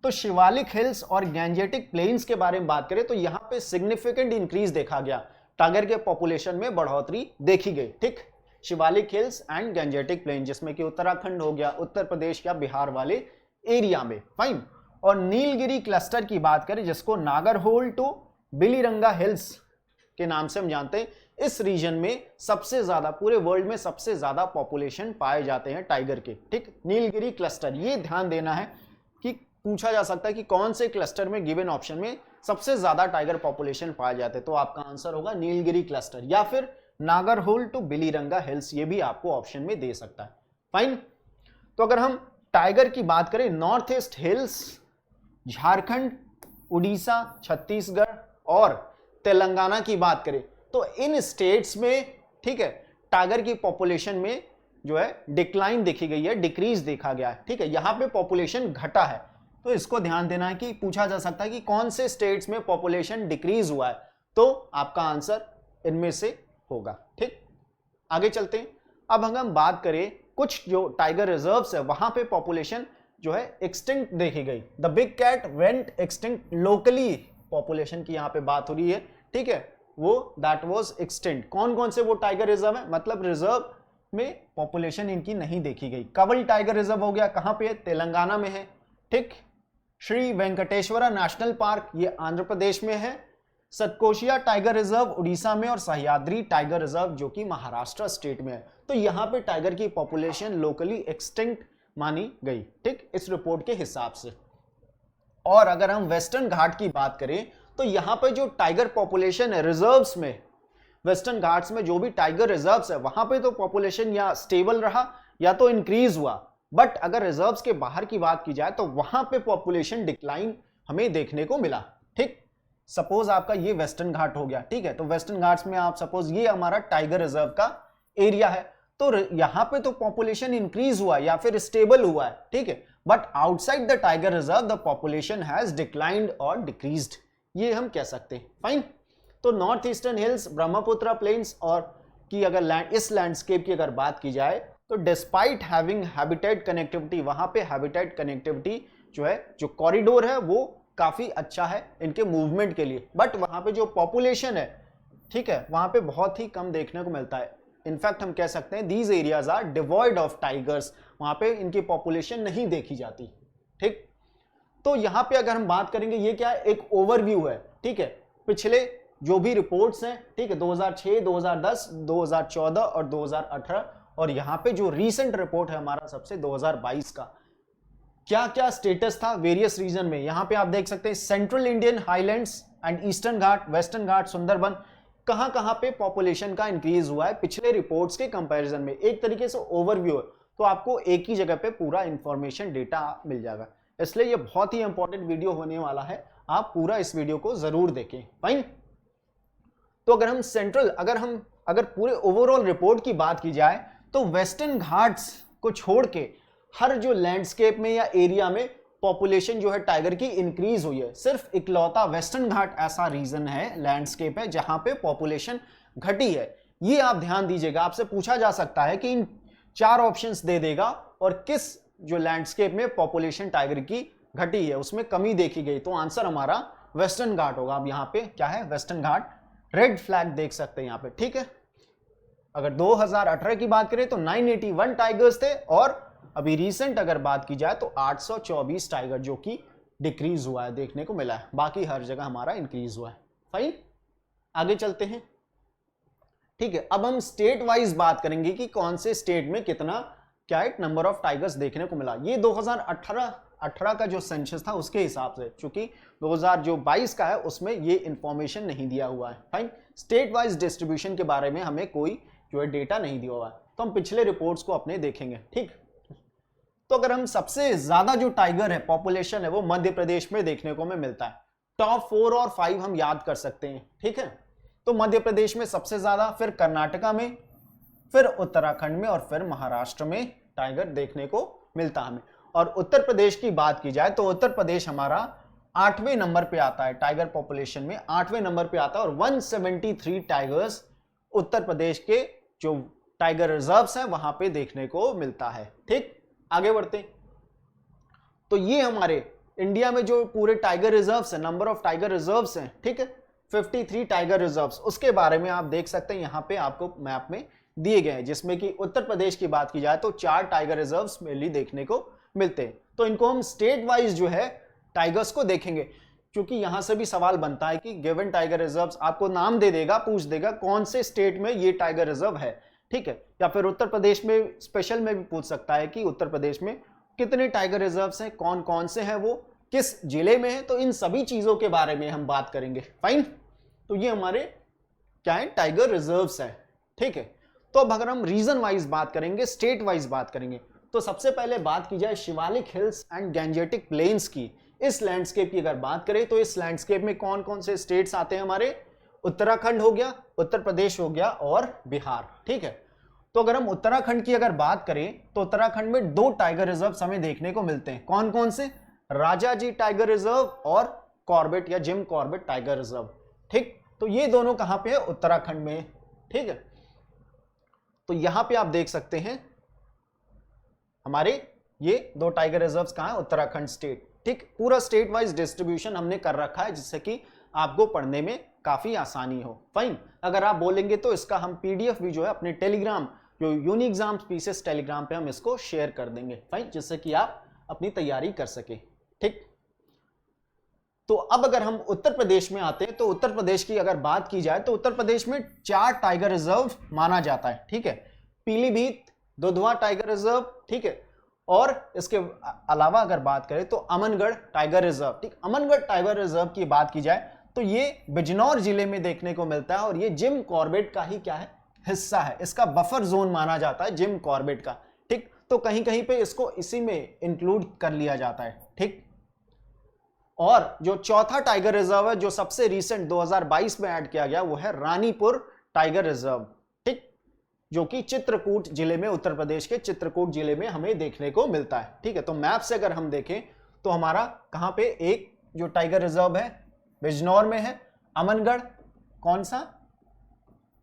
Speaker 1: तो शिवालिक हिल्स और गैंजेटिक प्लेन्स के बारे में बात करें तो यहां पे सिग्निफिकेंट इंक्रीज देखा गया टाइगर के पॉपुलेशन में बढ़ोतरी देखी गई। ठीक, Shivalik hills and Gangetic plain, जिसमें कि उत्तराखंड हो गया, उत्तर प्रदेश या बिहार वाले एरिया में। फाइन। और नीलगिरी क्लस्टर की बात करें, जिसको नागरहोल टू बिलीरंगा हिल्स के नाम से हम जानते हैं, इस रीजन में सबसे ज्यादा, पूरे वर्ल्ड में सबसे ज्यादा पॉपुलेशन पाए जाते हैं टाइगर के। ठीक, नीलगिरी क्लस्टर, ये ध्यान देना है कि पूछा जा सकता है कि कौन से क्लस्टर में गिवन ऑप्शन में सबसे ज्यादा टाइगर पॉपुलेशन पाए जाते हैं, तो आपका आंसर होगा नीलगिरी क्लस्टर या फिर नागरहोल टू बिलीरंगा हिल्स, ये भी आपको ऑप्शन में दे सकता है। फाइन। तो अगर हम टाइगर की बात करें, north east hills, Jharkhand, Orissa, Chhattisgarh और तेलंगाना की बात करें, तो इन स्टेट्स में, ठीक है, टाइगर की पॉपुलेशन में जो है डिक्लाइन देखी गई है, डिक्रीज देखा गया है। ठीक है, यहां पे पॉपुलेशन घटा है, तो इसको ध्यान देना है कि पूछा जा सकता है कि कौन से स्टेट्स में पॉपुलेशन डिक्रीज हुआ है, तो आपका आंसर इनमें से होगा। ठीक, आगे चलते हैं। अब अगर हम बात करें कुछ जो टाइगर रिजर्व्स है, वहां पे पॉपुलेशन जो है एक्सटिंक्ट देखी गई। The big cat went extinct locally, population की यहां पे बात हो रही है। ठीक है, वो दैट वाज एक्सटिंक्ट। कौन कौन से वो टाइगर रिजर्व है, मतलब रिजर्व में पॉपुलेशन इनकी नहीं देखी गई। कंवल टाइगर रिजर्व हो गया, कहां पे है, तेलंगाना में है। ठीक, श्री वेंकटेश्वरा नेशनल पार्क, ये आंध्र प्रदेश में है। सतकोशिया टाइगर रिजर्व उड़ीसा में, और सह्याद्री टाइगर रिजर्व जो कि महाराष्ट्र स्टेट में है। तो यहां पे टाइगर की पॉपुलेशन लोकली एक्सटिंक्ट मानी गई। ठीक, इस रिपोर्ट के हिसाब से। और अगर हम वेस्टर्न घाट की बात करें, तो यहां पे जो टाइगर पॉपुलेशन है रिजर्व्स में, वेस्टर्न घाट्स में जो भी टाइगर रिजर्व्स है, वहां पे तो पॉपुलेशन या स्टेबल रहा या तो इंक्रीज हुआ। बट अगर रिजर्व्स के बाहर की बात की जाए, तो वहां पे पॉपुलेशन डिक्लाइन हमें देखने को मिला। ठीक, सपोज आपका ये वेस्टर्न घाट हो गया। ठीक है, तो वेस्टर्न घाट्स में आप सपोज ये हमारा टाइगर रिजर्व का एरिया है, तो यहां पे तो पॉपुलेशन इंक्रीज हुआ या फिर स्टेबल हुआ है। ठीक है, but outside the tiger reserve the population has declined और डिक्रीज्ड, ये हम कह सकते हैं। फाइन। तो north eastern hills, Brahmaputra plains और की अगर इस लैंडस्केप की अगर बात की जाए, तो डिस्पाइट हैविंग हैबिटेट कनेक्टिविटी, वहां पे हैबिटेट कनेक्टिविटी जो है, जो कॉरिडोर है, वो काफी अच्छा है इनके मूवमेंट के लिए, बट वहां पे जो पॉपुलेशन है, ठीक है, वहां पे बहुत ही कम देखने को मिलता है। इनफैक्ट हम कह सकते हैं these areas are devoid of tigers, वहां पे इनकी पॉपुलेशन नहीं देखी जाती। ठीक, तो यहां पे अगर हम बात करेंगे, ये क्या है, एक ओवरव्यू है। ठीक है, पिछले जो भी रिपोर्ट्स हैं, ठीक है, 2006, 2010, 2014 और 2018, और यहां पे जो रीसेंट रिपोर्ट है हमारा सबसे 2022 का, क्या क्या स्टेटस था वेरियस रीजन में। यहां पे आप देख सकते हैं central Indian highlands and eastern Ghat, western Ghat, Sundarban, कहां कहां पे पॉपुलेशन का इंक्रीज हुआ है पिछले रिपोर्ट्स के कंपैरिजन में। एक तरीके से ओवरव्यू है, तो आपको एक ही जगह पे पूरा इंफॉर्मेशन डेटा मिल जाएगा। इसलिए ये बहुत ही इंपॉर्टेंट वीडियो होने वाला है, आप पूरा इस वीडियो को जरूर देखें। फाइन। तो अगर हम अगर पूरे ओवरऑल रिपोर्ट की बात की जाए, तो वेस्टर्न घाट्स को छोड़ के हर जो लैंडस्केप में या एरिया में पॉपुलेशन जो है टाइगर की इंक्रीज हुई है। सिर्फ इकलौता वेस्टर्न घाट ऐसा रीजन है, लैंडस्केप है, जहां पे पॉपुलेशन घटी है। ये आप ध्यान दीजिएगा, आपसे पूछा जा सकता है कि इन 4 ऑप्शंस दे देगा और किस जो लैंडस्केप में पॉपुलेशन टाइगर की घटी है उसमें कमी देखी गई, तो आंसर हमारा वेस्टर्न घाट होगा। अब यहाँ पे क्या है, वेस्टर्न घाट, रेड फ्लैग देख सकते हैं यहाँ पे। ठीक है, अगर 2018 की बात करें तो 981 टाइगर्स थे, और अभी रीसेंट अगर बात की जाए तो 824 टाइगर जो कि डिक्रीज हुआ है देखने को मिला है, बाकी हर जगह हमारा इंक्रीज हुआ है। फाइन, आगे चलते हैं। ठीक है, अब हम स्टेट वाइज बात करेंगे कि कौन से स्टेट में कितना क्या है नंबर ऑफ टाइगर्स देखने को मिला। ये 2018 का जो सेंसस था उसके हिसाब से, चूंकि 2022 का है उसमें ये इंफॉर्मेशन नहीं दिया हुआ है। फाइन, स्टेट वाइज डिस्ट्रीब्यूशन के बारे में हमें कोई जो है डेटा नहीं दिया हुआ है, तो हम पिछले रिपोर्ट्स को अपने देखेंगे। ठीक, तो अगर हम सबसे ज्यादा जो टाइगर है पॉपुलेशन है वो मध्य प्रदेश में देखने को हमें मिलता है। टॉप 4 और 5 हम याद कर सकते हैं। ठीक है, तो मध्य प्रदेश में सबसे ज्यादा, फिर कर्नाटका में, फिर उत्तराखंड में, और फिर महाराष्ट्र में टाइगर देखने को मिलता है हमें। और उत्तर प्रदेश की बात की जाए तो उत्तर प्रदेश हमारा 8वें नंबर पे आता है, टाइगर पॉपुलेशन में 8वें नंबर पे आता है, और 173 टाइगर्स उत्तर प्रदेश के जो टाइगर रिजर्व्स हैं वहां पे देखने को मिलता है। ठीक, आगे बढ़ते हैं। तो ये हमारे इंडिया में जो पूरे टाइगर रिजर्व्स हैं, नंबर ऑफ टाइगर रिजर्व्स हैं। ठीक है, 53 टाइगर रिजर्व्स, उसके बारे में आप देख सकते हैं यहाँ पे आपको मैप में दिए गए हैं, जिसमें कि उत्तर प्रदेश की बात की जाए तो 4 टाइगर रिजर्व्स मेनली देखने को मिलते हैं। तो इनको हम स्टेट वाइज जो है टाइगर्स को देखेंगे, क्योंकि यहां से भी सवाल बनता है कि गिवन टाइगर रिजर्व्स, आपको नाम दे देगा, पूछ देगा कौन से स्टेट में ये टाइगर रिजर्व है, ठीक है, या फिर उत्तर प्रदेश में स्पेशल में भी पूछ सकता है कि उत्तर प्रदेश में कितने टाइगर रिजर्व्स हैं, कौन कौन से हैं, वो किस जिले में है। तो इन सभी चीजों के बारे में हम बात करेंगे। फाइन, तो ये हमारे क्या है, टाइगर रिजर्व्स है, ठीक है। तो अब अगर हम रीजन वाइज बात करेंगे, स्टेट वाइज बात करेंगे, तो सबसे पहले बात की जाए Shivalik hills and Gangetic plains की। इस लैंडस्केप की अगर बात करें तो इस लैंडस्केप में कौन कौन से स्टेट्स आते हैं हमारे, उत्तराखंड हो गया, उत्तर प्रदेश हो गया और बिहार, ठीक है। तो अगर हम उत्तराखंड की अगर बात करें तो उत्तराखंड में 2 टाइगर रिजर्व हमें देखने को मिलते हैं। कौन कौन से, राजाजी टाइगर रिजर्व और कॉर्बेट या जिम कॉर्बेट टाइगर रिजर्व, ठीक। तो ये दोनों कहां पे है, उत्तराखंड में, ठीक है। तो यहां पे आप देख सकते हैं हमारे ये 2 टाइगर रिजर्व्स कहां है, उत्तराखंड स्टेट, ठीक। पूरा स्टेट वाइज डिस्ट्रीब्यूशन हमने कर रखा है जिससे कि आपको पढ़ने में काफी आसानी हो। फाइन, अगर आप बोलेंगे तो इसका हम पीडीएफ भी जो है अपने टेलीग्राम, जो यूनिक एग्जाम पीसेस टेलीग्राम पे हम इसको शेयर कर देंगे, फाइन, जिससे कि आप अपनी तैयारी कर सके, ठीक। तो अब अगर हम उत्तर प्रदेश में आते हैं तो उत्तर प्रदेश की अगर बात की जाए तो उत्तर प्रदेश में 4 टाइगर रिजर्व माना जाता है, ठीक है। पीलीभीत, दुधवा टाइगर रिजर्व, ठीक है, और इसके अलावा अगर बात करें तो अमनगढ़ टाइगर रिजर्व, ठीक। अमनगढ़ टाइगर रिजर्व की बात की जाए तो ये बिजनौर जिले में देखने को मिलता है और ये जिम कॉर्बेट का ही क्या है, हिस्सा है। इसका बफर जोन माना जाता है जिम कॉर्बेट का, ठीक। तो कहीं कहीं पे इसको इसी में इंक्लूड कर लिया जाता है, ठीक। और जो चौथा टाइगर रिजर्व है जो सबसे रिसेंट 2022 में ऐड किया गया वो है रानीपुर टाइगर रिजर्व, ठीक, जो कि चित्रकूट जिले में, उत्तर प्रदेश के चित्रकूट जिले में हमें देखने को मिलता है, ठीक है। तो मैप से अगर हम देखें तो हमारा कहां पे एक जो टाइगर रिजर्व है बिजनौर में है, अमनगढ़, कौन सा,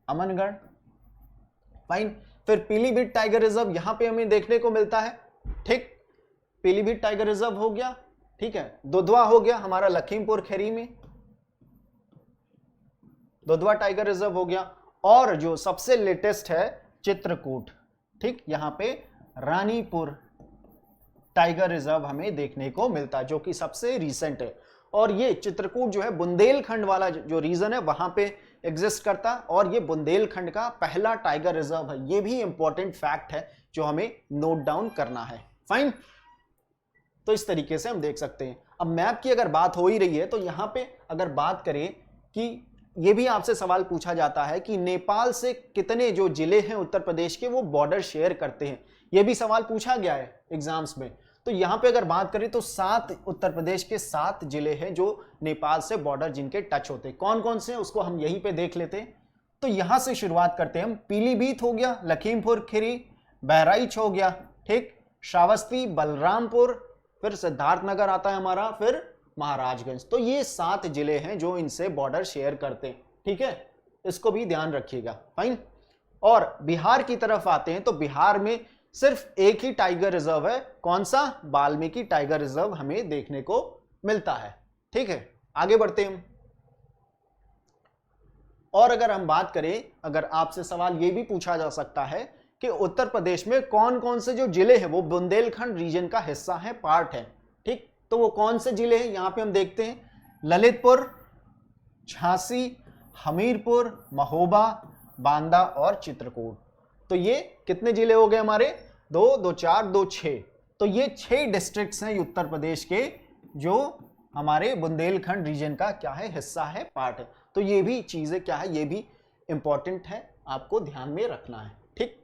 Speaker 1: अमनगढ़, फाइन। फिर पीलीभीत टाइगर रिजर्व यहां पे हमें देखने को मिलता है, ठीक, पीलीभीत टाइगर रिजर्व हो गया, ठीक है। दुधवा हो गया हमारा लखीमपुर खीरी में, दुधवा टाइगर रिजर्व हो गया। और जो सबसे लेटेस्ट है चित्रकूट, ठीक, यहां पे रानीपुर टाइगर रिजर्व हमें देखने को मिलता है जो कि सबसे रीसेंट है। और ये चित्रकूट जो है बुंदेलखंड वाला जो रीजन है वहां पे एग्जिस्ट करता है और ये बुंदेलखंड का पहला टाइगर रिजर्व है। ये भी इंपॉर्टेंट फैक्ट है जो हमें नोट डाउन करना है, फाइन। तो इस तरीके से हम देख सकते हैं। अब मैप की अगर बात हो ही रही है तो यहां पे अगर बात करें कि ये भी आपसे सवाल पूछा जाता है कि नेपाल से कितने जो जिले हैं उत्तर प्रदेश के वो बॉर्डर शेयर करते हैं, ये भी सवाल पूछा गया है एग्जाम्स में। तो यहां पे अगर बात करें तो 7 उत्तर प्रदेश के 7 जिले हैं जो नेपाल से बॉर्डर जिनके टच होते हैं। कौन कौन से हैं उसको हम यहीं पे देख लेते हैं। तो यहां से शुरुआत करते हैं हम। पीलीभीत हो गया, लखीमपुर खीरी, बहराइच हो गया, ठीक, श्रावस्ती, बलरामपुर, फिर सिद्धार्थनगर आता है हमारा, फिर महाराजगंज। तो ये 7 जिले हैं जो इनसे बॉर्डर शेयर करते हैं, ठीक है, इसको भी ध्यान रखिएगा, फाइन। और बिहार की तरफ आते हैं तो बिहार में सिर्फ एक ही टाइगर रिजर्व है, कौन सा, वाल्मीकि टाइगर रिजर्व हमें देखने को मिलता है, ठीक है। आगे बढ़ते हैं हम। और अगर हम बात करें, अगर आपसे सवाल ये भी पूछा जा सकता है कि उत्तर प्रदेश में कौन कौन से जो जिले हैं वो बुंदेलखंड रीजन का हिस्सा है, पार्ट है, ठीक। तो वो कौन से जिले हैं यहां पे हम देखते हैं, ललितपुर, झांसी, हमीरपुर, महोबा, बांदा और चित्रकूट। तो ये कितने जिले हो गए हमारे, 2, 2, 4, 2, 6। तो ये 6 डिस्ट्रिक्ट्स हैं उत्तर प्रदेश के जो हमारे बुंदेलखंड रीजन का क्या है, हिस्सा है, पार्ट है। तो ये भी चीजें क्या है, ये भी इंपॉर्टेंट है, आपको ध्यान में रखना है, ठीक।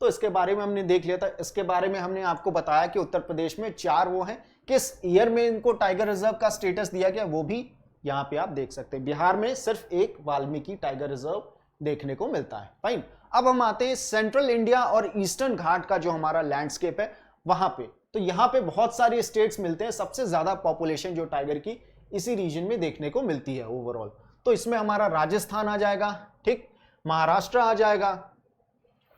Speaker 1: तो इसके बारे में हमने देख लिया था। इसके बारे में हमने आपको बताया कि उत्तर प्रदेश में 4 वो हैं, किस ईयर में इनको टाइगर रिजर्व का स्टेटस दिया गया वो भी यहाँ पे आप देख सकते हैं। बिहार में सिर्फ एक वाल्मीकि टाइगर रिजर्व देखने को मिलता है, फाइन। अब हम आते हैं सेंट्रल इंडिया और ईस्टर्न घाट का जो हमारा लैंडस्केप है वहां पे। तो यहाँ पे बहुत सारे स्टेट्स मिलते हैं, सबसे ज्यादा पॉपुलेशन जो टाइगर की इसी रीजन में देखने को मिलती है ओवरऑल। तो इसमें हमारा राजस्थान आ जाएगा, ठीक, महाराष्ट्र आ जाएगा,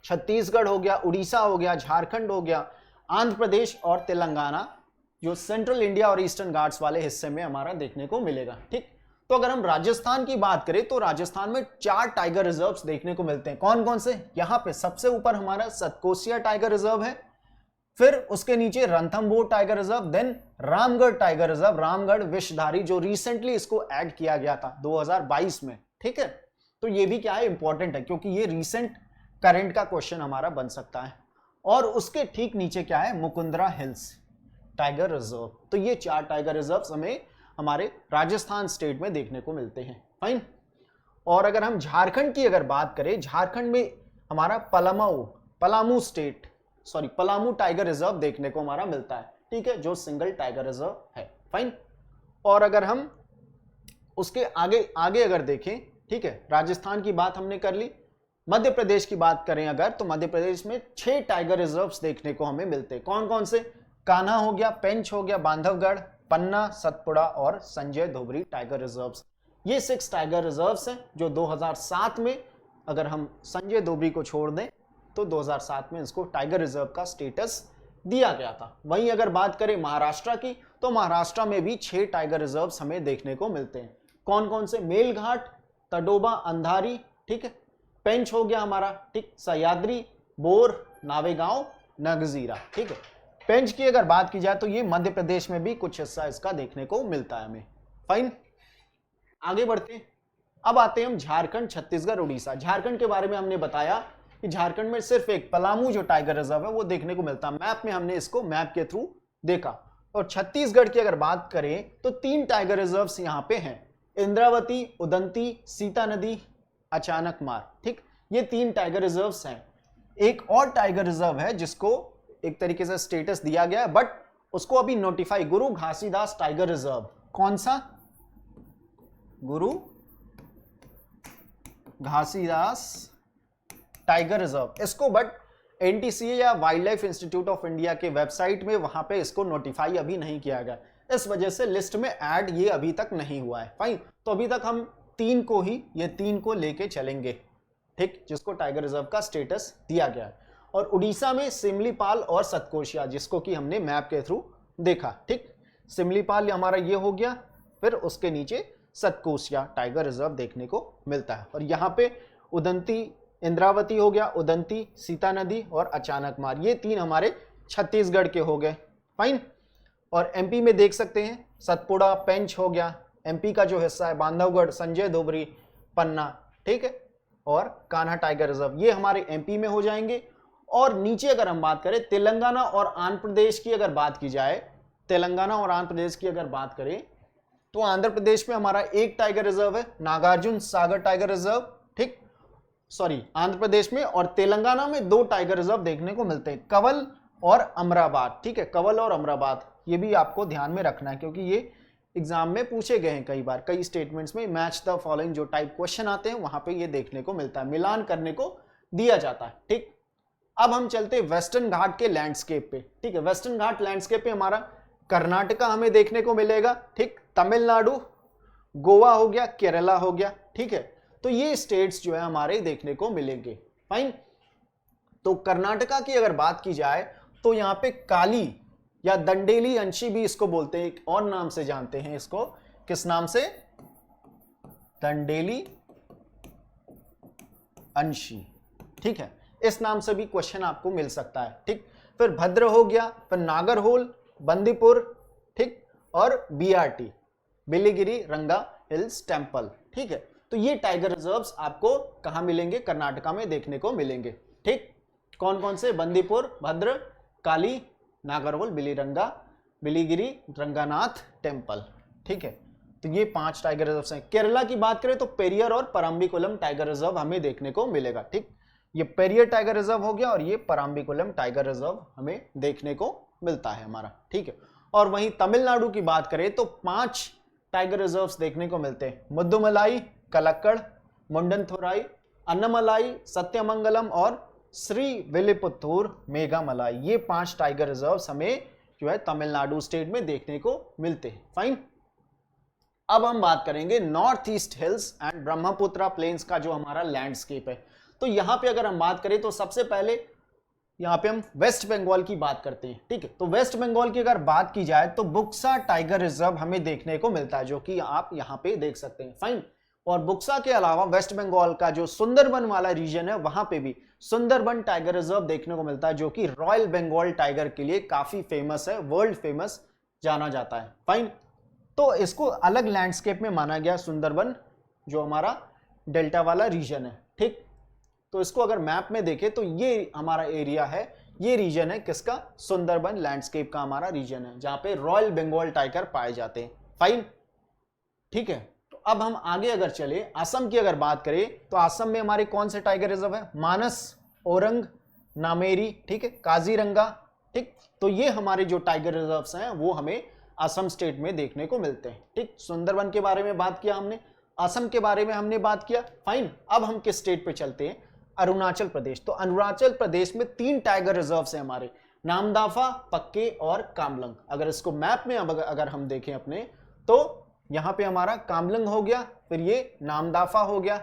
Speaker 1: छत्तीसगढ़ हो गया, उड़ीसा हो गया, झारखंड हो गया, आंध्र प्रदेश और तेलंगाना जो सेंट्रल इंडिया और ईस्टर्न घाट्स वाले हिस्से में हमारा देखने को मिलेगा, ठीक। तो अगर हम राजस्थान की बात करें तो राजस्थान में 4 टाइगर रिजर्व्स देखने को मिलते हैं। कौन कौन से? यहां पे सबसे ऊपर हमारा सतकोसिया टाइगर रिजर्व है, फिर उसके नीचे Ranthambore tiger reserve, then Ramgarh tiger reserve, Ramgarh Vishdhari जो रिसेंटली इसको ऐड किया गया था 2022 में। ठीक है, तो ये भी क्या है, इंपॉर्टेंट है क्योंकि ये रिसेंट करंट का क्वेश्चन हमारा बन सकता है। और उसके ठीक नीचे क्या है, मुकुंदरा हिल्स टाइगर रिजर्व। तो ये 4 टाइगर रिजर्व हमें हमारे राजस्थान स्टेट में देखने को मिलते हैं। फाइन। और अगर हम झारखंड की अगर बात करें, झारखंड में हमारा पलामू टाइगर रिजर्व देखने को हमारा मिलता है। ठीक है, जो सिंगल टाइगर रिजर्व है। फाइन। और अगर हम उसके आगे अगर देखें, ठीक है, राजस्थान की बात हमने कर ली। मध्य प्रदेश की बात करें अगर, तो मध्य प्रदेश में 6 टाइगर रिजर्व्स देखने को हमें मिलते हैं। कौन कौन से? कान्हा हो गया, पेंच हो गया, बांधवगढ़, पन्ना, सतपुड़ा और संजय धोबरी टाइगर रिजर्व्स। ये 6 टाइगर रिजर्व्स हैं जो 2007 में, अगर हम संजय धोबरी को छोड़ दें तो 2007 में इसको टाइगर रिजर्व का स्टेटस दिया गया था। वहीं अगर बात करें महाराष्ट्र की, तो महाराष्ट्र में भी 6 टाइगर रिजर्व्स हमें देखने को मिलते हैं। कौन कौन से? मेलघाट, तडोबा, अंधारी, ठीक है, पेंच हो गया हमारा, ठीक, सह्याद्री, बोर, नावेगांव, नगजीरा। ठीक है, पेंच की अगर बात की जाए तो ये मध्य प्रदेश में भी कुछ हिस्सा इसका देखने को मिलता है हमें। फाइन। आगे बढ़ते हैं। अब आते हैं हम झारखंड, छत्तीसगढ़, उड़ीसा। झारखंड के बारे में हमने बताया कि झारखंड में सिर्फ एक पलामू जो टाइगर रिजर्व है वो देखने को मिलता है। मैप में हमने इसको मैप के थ्रू देखा। और छत्तीसगढ़ की अगर बात करें तो 3 टाइगर रिजर्व्स यहां पे हैं, इंद्रावती, उदंती, सीता नदी, अचानक मार। ठीक, ये 3 टाइगर रिजर्व्स हैं। एक और टाइगर रिजर्व है जिसको एक तरीके से स्टेटस दिया गया है, बट उसको अभी नोटिफाई, गुरु घासीदास टाइगर रिजर्व। कौन सा? गुरु घासीदास टाइगर रिजर्व। इसको बट एनटीसीए या wild life institute of India के वेबसाइट में वहां पे इसको नोटिफाई अभी नहीं किया गया, इस वजह से लिस्ट में ऐड ये अभी तक नहीं हुआ है। फाइन। तो अभी तक हम 3 को लेके चलेंगे, ठीक, जिसको टाइगर रिजर्व का स्टेटस दिया गया है। और उड़ीसा में सिमलीपाल और सतकोशिया, जिसको कि हमने मैप के थ्रू देखा। ठीक, सिमलीपाल हमारा ये हो गया, फिर उसके नीचे सतकोशिया टाइगर रिजर्व देखने को मिलता है। और यहाँ पे उदंती, इंद्रावती हो गया, उदंती, सीता नदी और अचानक मार, ये 3 हमारे छत्तीसगढ़ के हो गए। फाइन। और एमपी में देख सकते हैं सतपुड़ा, पेंच हो गया, एमपी का जो हिस्सा है, बांधवगढ़, संजय धोबरी, पन्ना, ठीक है, और कान्हा टाइगर रिजर्व, ये हमारे एमपी में हो जाएंगे। और नीचे अगर हम बात करें तेलंगाना और आंध्र प्रदेश की अगर बात की जाए, तेलंगाना और आंध्र प्रदेश की अगर बात करें तो आंध्र प्रदेश में हमारा 1 टाइगर रिजर्व है, नागार्जुन सागर टाइगर रिजर्व। ठीक, सॉरी, आंध्र प्रदेश में। और तेलंगाना में 2 टाइगर रिजर्व देखने को मिलते हैं, कवल और अमराबाद। ठीक है, कवल और अमराबाद, ये भी आपको ध्यान में रखना है क्योंकि ये एग्जाम में पूछे गए हैं कई बार, कई स्टेटमेंट्स में मैच द फॉलोइंग जो टाइप क्वेश्चन आते हैं वहां पे ये देखने को मिलता है, मिलान करने को दिया जाता है। ठीक, अब हम चलते हैं वेस्टर्न घाट के लैंडस्केप पे। ठीक है, वेस्टर्न घाट लैंडस्केप पे हमारा कर्नाटका हमें देखने को मिलेगा, ठीक, तमिलनाडु, गोवा हो गया, केरला हो गया। ठीक है, तो ये स्टेट्स जो है हमारे देखने को मिलेंगे। फाइन। तो कर्नाटका की अगर बात की जाए तो यहाँ पे काली या दंडेली अंशी भी इसको बोलते हैं, एक और नाम से जानते हैं इसको, किस नाम से? दंडेली अंशी। ठीक है, इस नाम से भी क्वेश्चन आपको मिल सकता है। ठीक, फिर भद्र हो गया, फिर नागरहोल, बंदीपुर, ठीक, और बीआरटी, बिलीगिरी रंगा हिल्स टेम्पल। ठीक है, तो ये टाइगर रिजर्व्स आपको कहां मिलेंगे? कर्नाटका में देखने को मिलेंगे। ठीक, कौन कौन से? बंदीपुर, भद्र, काली, नागरहोल, बिलीगिरी रंगनाथ टेम्पल। ठीक है, तो ये 5 टाइगर रिजर्व्स हैं। केरला की बात करें तो पेरियर और परम्बिकुलम टाइगर रिजर्व हमें देखने को मिलेगा। ठीक, ये पेरियर टाइगर रिजर्व हो गया और ये परम्बिकुलम टाइगर रिजर्व हमें देखने को मिलता है हमारा। ठीक है, और वहीं तमिलनाडु की बात करें तो 5 टाइगर रिजर्व्स देखने को मिलते हैं, मुद्दुमलाई, कलक्कड़, मुंडनथोराई, अन्नमलाई, सत्यमंगलम और श्री विल्लिपुत्तूर मेघामलाई। ये 5 टाइगर रिजर्व्स हमें जो है तमिलनाडु स्टेट में देखने को मिलते हैं। फाइन। अब हम बात करेंगे north east hills and Brahmaputra plains का जो हमारा लैंडस्केप है। तो यहां पे अगर हम बात करें तो सबसे पहले यहाँ पे हम वेस्ट बंगाल की बात करते हैं, ठीक है। तो वेस्ट बंगाल की अगर बात की जाए तो बुक्सा टाइगर रिजर्व हमें देखने को मिलता है, जो कि आप यहाँ पे देख सकते हैं, फाइन। और बुक्सा के अलावा वेस्ट बंगाल का जो सुंदरबन वाला रीजन है वहां पे भी सुंदरबन टाइगर रिजर्व देखने को मिलता है, जो कि रॉयल बंगाल टाइगर के लिए काफी फेमस है, वर्ल्ड फेमस जाना जाता है, फाइन। तो इसको अलग लैंडस्केप में माना गया सुंदरबन, जो हमारा डेल्टा वाला रीजन है, ठीक। तो इसको अगर मैप में देखें तो ये हमारा एरिया है, ये रीजन है किसका, सुंदरबन लैंडस्केप का हमारा रीजन है, जहां पे रॉयल बंगाल टाइगर पाए जाते हैं, फाइन, ठीक है। तो अब हम आगे अगर चले, असम की अगर बात करें तो असम में हमारे कौन से टाइगर रिजर्व है, मानस, औरंग, नामेरी, ठीक है, काजीरंगा, ठीक। तो ये हमारे जो टाइगर रिजर्व्स हैं वो हमें असम स्टेट में देखने को मिलते हैं, ठीक। सुंदरबन के बारे में बात किया हमने, असम के बारे में हमने बात किया, फाइन। अब हम किस स्टेट पे चलते हैं, अरुणाचल प्रदेश। तो अरुणाचल प्रदेश में 3 टाइगर रिजर्व्स हैं हमारे, नामदाफा, पक्के और कामलंग। अगर इसको मैप में अगर हम देखें अपने, तो यहां पे हमारा कामलंग हो गया, फिर ये नामदाफा हो गया,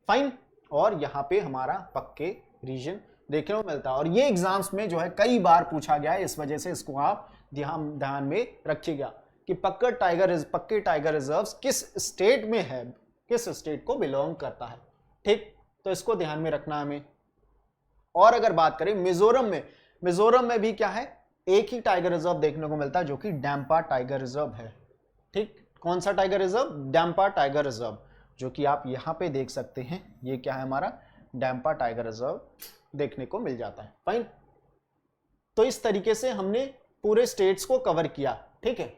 Speaker 1: फाइन, और यहां पे हमारा पक्के रीजन देखने को मिलता है। और ये एग्जाम्स में जो है कई बार पूछा गया है, इस वजह से इसको आप ध्यान में रखिएगा कि पक्के टाइगर रिजर्व्स किस स्टेट में है, किस स्टेट को बिलोंग करता है, ठीक। तो इसको ध्यान में रखना हमें। और अगर बात करें मिजोरम में भी क्या है, एक ही टाइगर रिजर्व देखने को मिलता है, जो कि डैम्पा टाइगर रिजर्व है, ठीक। कौन सा टाइगर रिजर्व, डैम्पा टाइगर रिजर्व, जो कि आप यहां पे देख सकते हैं, ये क्या है हमारा डैम्पा टाइगर रिजर्व देखने को मिल जाता है, फाइन। तो इस तरीके से हमने पूरे स्टेट्स को कवर किया, ठीक है।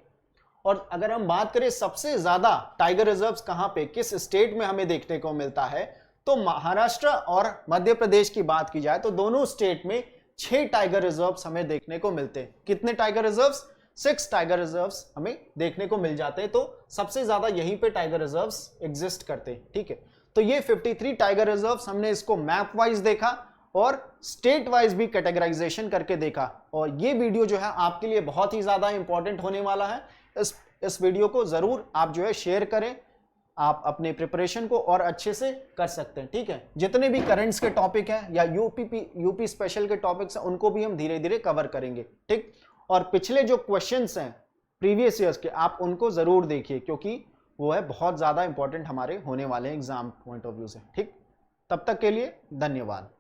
Speaker 1: और अगर हम बात करें सबसे ज्यादा टाइगर रिजर्व्स कहां पे, किस स्टेट में हमें देखने को मिलता है, तो महाराष्ट्र और मध्य प्रदेश की बात की जाए तो दोनों स्टेट में 6 टाइगर रिजर्व्स हमें देखने को मिलते हैं। कितने टाइगर रिजर्व्स, 6 टाइगर रिजर्व्स हमें देखने को मिल जाते हैं। तो सबसे ज्यादा यहीं पे टाइगर रिजर्व्स एग्जिस्ट करते हैं, ठीक है। तो ये 53 टाइगर रिजर्व्स हमने इसको मैप वाइज देखा और स्टेट वाइज भी कैटेगराइजेशन करके देखा। और ये वीडियो जो है आपके लिए बहुत ही ज्यादा इंपॉर्टेंट होने वाला है। इस वीडियो को जरूर आप जो है शेयर करें, आप अपने प्रिपरेशन को और अच्छे से कर सकते हैं, ठीक है। जितने भी करंट्स के टॉपिक हैं या यूपी स्पेशल के टॉपिक्स हैं, उनको भी हम धीरे धीरे कवर करेंगे, ठीक। और पिछले जो क्वेश्चंस हैं प्रीवियस ईयर्स के, आप उनको जरूर देखिए, क्योंकि वो है बहुत ज्यादा इंपॉर्टेंट हमारे होने वाले एग्जाम पॉइंट ऑफ व्यू से, ठीक। तब तक के लिए धन्यवाद।